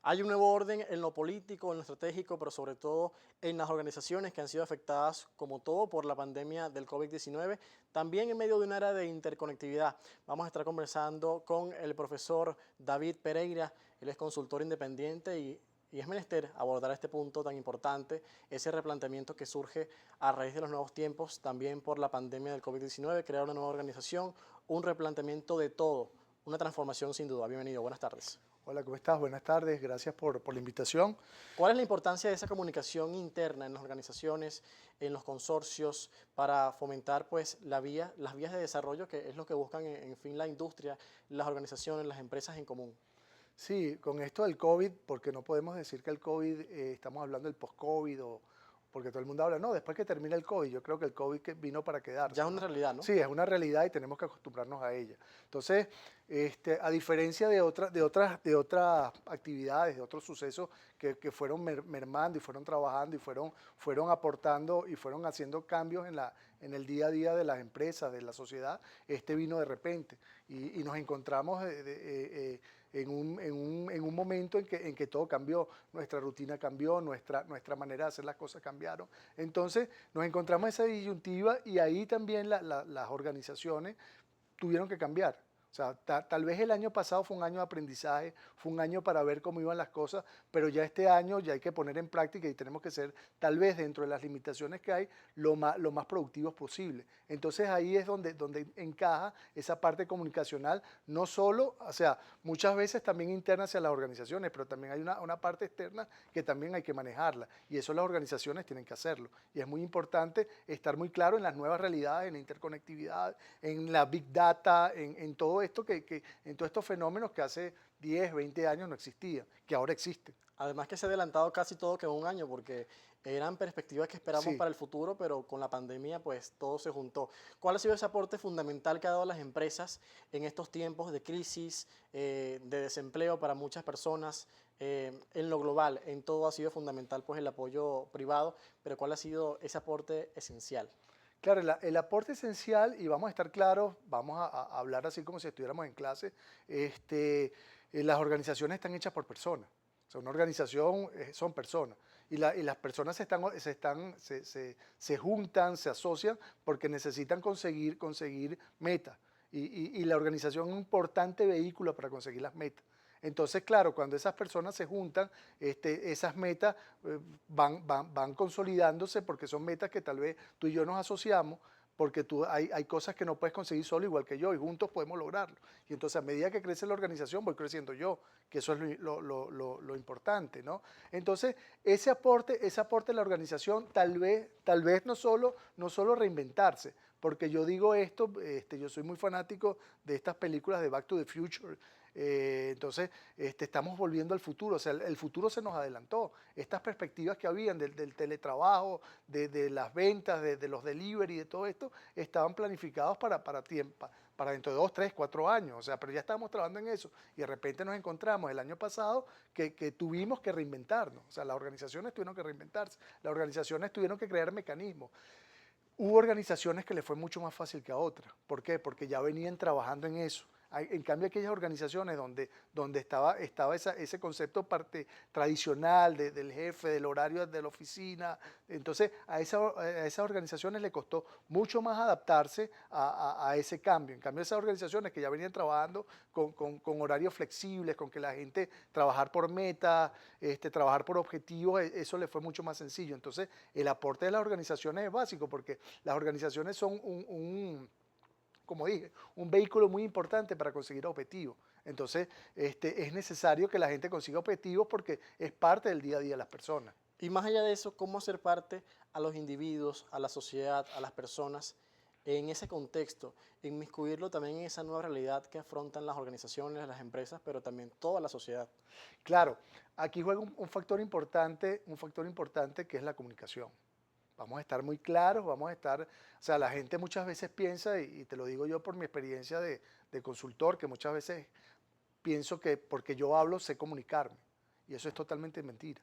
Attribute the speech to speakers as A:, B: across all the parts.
A: Hay un nuevo orden en lo político, en lo estratégico, pero sobre todo en las organizaciones que han sido afectadas, como todo, por la pandemia del COVID-19, también en medio de una era de interconectividad. Vamos a estar conversando con el profesor David Pereira, él es consultor independiente y es menester abordar este punto tan importante, ese replanteamiento que surge a raíz de los nuevos tiempos, también por la pandemia del COVID-19, crear una nueva organización, un replanteamiento de todo, una transformación sin duda. Bienvenido, buenas tardes.
B: Hola, ¿cómo estás? Buenas tardes, gracias por la invitación.
A: ¿Cuál es la importancia de esa comunicación interna en las organizaciones, en los consorcios, para fomentar pues las vías de desarrollo, que es lo que buscan en fin la industria, las organizaciones, las empresas en común?
B: Sí, con esto del COVID, porque no podemos decir que el COVID, estamos hablando del post-COVID o porque todo el mundo habla, no, después que termine el COVID, yo creo que el COVID que vino para
A: Ya
B: quedarse,
A: es una
B: ¿no?
A: realidad, ¿no?
B: Sí, es una realidad y tenemos que acostumbrarnos a ella. Entonces, a diferencia de otras actividades, de otros sucesos que fueron mermando y fueron trabajando y fueron aportando y fueron haciendo cambios en el día a día de las empresas, de la sociedad, este vino de repente y nos encontramos en un momento en que todo cambió, nuestra rutina cambió, nuestra manera de hacer las cosas cambiaron. Entonces nos encontramos esa disyuntiva y ahí también las organizaciones tuvieron que cambiar. O sea, tal vez el año pasado fue un año de aprendizaje, fue un año para ver cómo iban las cosas, pero ya este año ya hay que poner en práctica y tenemos que ser, tal vez dentro de las limitaciones que hay, lo más productivos posible. Entonces ahí es donde encaja esa parte comunicacional, no solo, o sea, muchas veces también interna hacia las organizaciones, pero también hay una parte externa que también hay que manejarla y eso las organizaciones tienen que hacerlo. Y es muy importante estar muy claro en las nuevas realidades, en la interconectividad, en la big data, en todo esto en todos estos fenómenos que hace 10, 20 años no existían, que ahora existen.
A: Además que se ha adelantado casi todo que un año, porque eran perspectivas que esperábamos
B: Sí,
A: para el futuro, pero con la pandemia pues todo se juntó. ¿Cuál ha sido ese aporte fundamental que ha dado las empresas en estos tiempos de crisis, de desempleo para muchas personas, en lo global? En todo ha sido fundamental pues el apoyo privado, pero ¿cuál ha sido ese aporte esencial?
B: claro, el aporte esencial, y vamos a estar claros, vamos a hablar así como si estuviéramos en clase, las organizaciones están hechas por personas. O sea, una organización son personas. Y las personas se juntan, se asocian porque necesitan conseguir metas. Y la organización es un importante vehículo para conseguir las metas. Entonces, claro, cuando esas personas se juntan, esas metas van consolidándose porque son metas que tal vez tú y yo nos asociamos, porque hay cosas que no puedes conseguir solo igual que yo y juntos podemos lograrlo. Y entonces a medida que crece la organización voy creciendo yo, que eso es lo importante, ¿no? Entonces ese aporte de la organización tal vez no solo reinventarse, porque yo digo esto, yo soy muy fanático de estas películas de Back to the Future. Entonces, estamos volviendo al futuro, o sea, el futuro se nos adelantó. Estas perspectivas que habían del teletrabajo, de las ventas, de los delivery, de todo esto, estaban planificados para dentro de 2, 3, 4 años, o sea, pero ya estábamos trabajando en eso y de repente nos encontramos el año pasado que tuvimos que reinventarnos, o sea, las organizaciones tuvieron que reinventarse, las organizaciones tuvieron que crear mecanismos. Hubo organizaciones que le fue mucho más fácil que a otras. ¿Por qué? Porque ya venían trabajando en eso. En cambio, aquellas organizaciones donde estaba ese concepto parte tradicional del jefe, del horario de la oficina, entonces a esas organizaciones le costó mucho más adaptarse a ese cambio. En cambio, esas organizaciones que ya venían trabajando con horarios flexibles, con que la gente trabajar por metas, trabajar por objetivos, eso le fue mucho más sencillo. Entonces, el aporte de las organizaciones es básico porque las organizaciones son como dije, un vehículo muy importante para conseguir objetivos. Entonces, es necesario que la gente consiga objetivos porque es parte del día a día de las personas.
A: Y más allá de eso, ¿cómo hacer parte a los individuos, a la sociedad, a las personas en ese contexto? Inmiscuirlo también en esa nueva realidad que afrontan las organizaciones, las empresas, pero también toda la sociedad.
B: Claro, aquí juega un factor importante que es la comunicación. Vamos a estar muy claros, o sea, la gente muchas veces piensa, y te lo digo yo por mi experiencia de consultor, que muchas veces pienso que porque yo hablo sé comunicarme, y eso es totalmente mentira.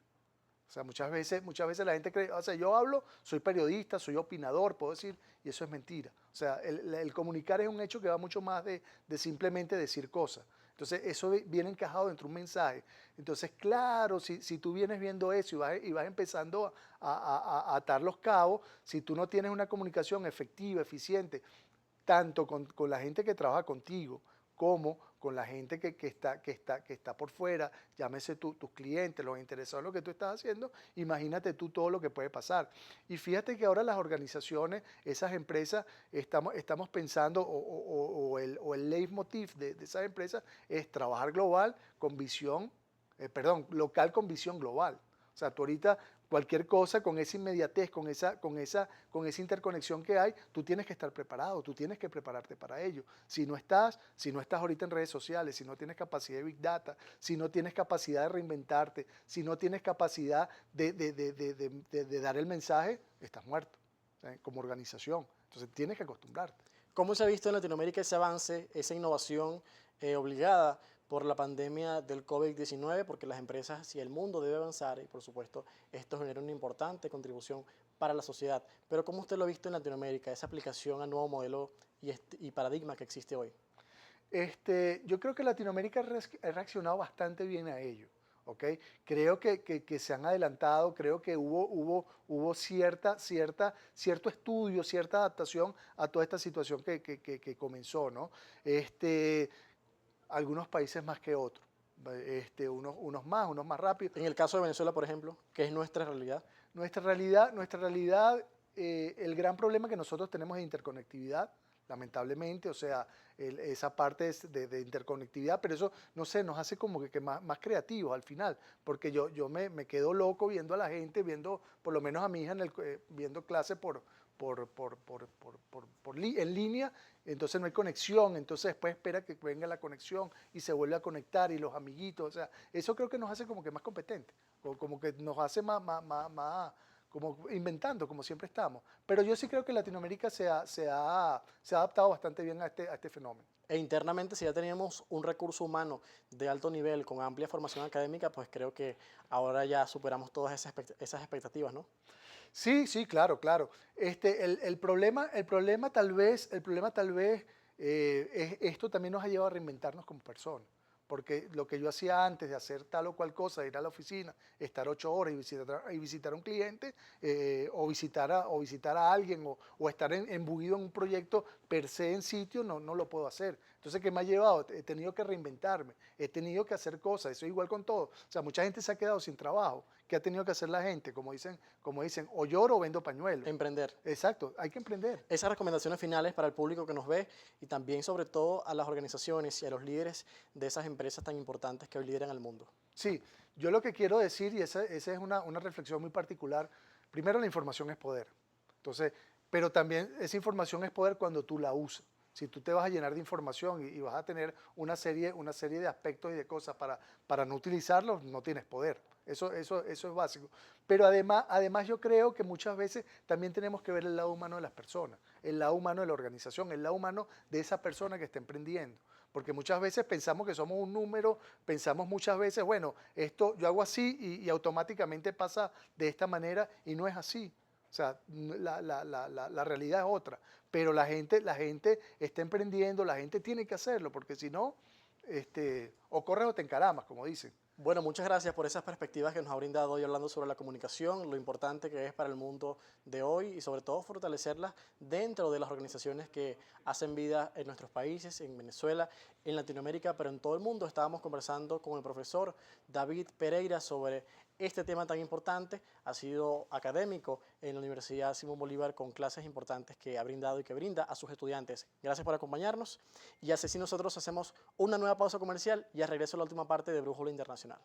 B: O sea, muchas veces la gente cree, o sea, yo hablo, soy periodista, soy opinador, puedo decir, y eso es mentira. O sea, el comunicar es un hecho que va mucho más de simplemente decir cosas. Entonces, eso viene encajado dentro de un mensaje. Entonces, claro, si tú vienes viendo eso y vas empezando a atar los cabos, si tú no tienes una comunicación efectiva, eficiente, tanto con la gente que trabaja contigo, como con la gente que está por fuera, llámese tus clientes, los interesados en lo que tú estás haciendo, imagínate tú todo lo que puede pasar. Y fíjate que ahora las organizaciones, esas empresas, estamos pensando, o el leitmotiv de esas empresas es trabajar global con visión, local con visión global. O sea, tú ahorita cualquier cosa con esa inmediatez, con esa interconexión que hay, tú tienes que estar preparado, tú tienes que prepararte para ello. Si no estás ahorita en redes sociales, si no tienes capacidad de Big Data, si no tienes capacidad de reinventarte, si no tienes capacidad de dar el mensaje, estás muerto, ¿sabes? Como organización. Entonces tienes que acostumbrarte.
A: ¿Cómo se ha visto en Latinoamérica ese avance, esa innovación obligada por la pandemia del COVID-19? Porque las empresas y el mundo debe avanzar y, por supuesto, esto genera una importante contribución para la sociedad. Pero ¿cómo usted lo ha visto en Latinoamérica, esa aplicación al nuevo modelo y paradigma que existe hoy?
B: Yo creo que Latinoamérica ha reaccionado bastante bien a ello. ¿Ok? Creo que se han adelantado, creo que hubo cierto estudio, cierta adaptación a toda esta situación que comenzó, ¿no? Algunos países más que otros, unos más rápido.
A: En el caso de Venezuela, por ejemplo, que es nuestra realidad.
B: Nuestra realidad, el gran problema que nosotros tenemos es interconectividad, lamentablemente, o sea, esa parte de interconectividad, pero eso, no sé, nos hace como que más creativos al final, porque yo me quedo loco viendo a la gente, viendo por lo menos a mi hija viendo clase en línea, entonces no hay conexión, entonces después espera que venga la conexión y se vuelve a conectar y los amiguitos, o sea, eso creo que nos hace como que más competentes, como que nos hace más como inventando, como siempre estamos. Pero yo sí creo que Latinoamérica se ha adaptado bastante bien a este fenómeno.
A: E internamente, si ya teníamos un recurso humano de alto nivel, con amplia formación académica, pues creo que ahora ya superamos todas esas expectativas, ¿no?
B: Sí, sí, claro, claro. El problema tal vez esto también nos ha llevado a reinventarnos como personas. Porque lo que yo hacía antes de hacer tal o cual cosa, ir a la oficina, estar 8 horas y visitar a un cliente, o visitar a alguien, o estar embuido en un proyecto per se en sitio, no lo puedo hacer. Entonces, ¿qué me ha llevado? He tenido que reinventarme, he tenido que hacer cosas, eso es igual con todo. O sea, mucha gente se ha quedado sin trabajo. ¿Qué ha tenido que hacer la gente? Como dicen, o lloro o vendo pañuelos.
A: Emprender.
B: Exacto, hay que emprender.
A: Esas recomendaciones finales para el público que nos ve y también, sobre todo, a las organizaciones y a los líderes de esas empresas tan importantes que hoy lideran el mundo.
B: Sí, yo lo que quiero decir, y esa es una reflexión muy particular, primero la información es poder. Entonces, pero también esa información es poder cuando tú la usas. Si tú te vas a llenar de información y vas a tener una serie de aspectos y de cosas para no utilizarlos, no tienes poder. Eso es básico. Pero además yo creo que muchas veces también tenemos que ver el lado humano de las personas, el lado humano de la organización, el lado humano de esa persona que está emprendiendo. Porque muchas veces pensamos que somos un número, pensamos muchas veces, bueno, esto yo hago así y automáticamente pasa de esta manera, y no es así. O sea, la realidad es otra. Pero la gente está emprendiendo, la gente tiene que hacerlo, porque si no, o corres o te encaramas, como dicen.
A: Bueno, muchas gracias por esas perspectivas que nos ha brindado hoy hablando sobre la comunicación, lo importante que es para el mundo de hoy y sobre todo fortalecerla dentro de las organizaciones que hacen vida en nuestros países, en Venezuela, en Latinoamérica, pero en todo el mundo. Estábamos conversando con el profesor David Pereira sobre este tema tan importante. Ha sido académico en la Universidad Simón Bolívar con clases importantes que ha brindado y que brinda a sus estudiantes. Gracias por acompañarnos y así nosotros hacemos una nueva pausa comercial y a regreso a la última parte de Brújula Internacional.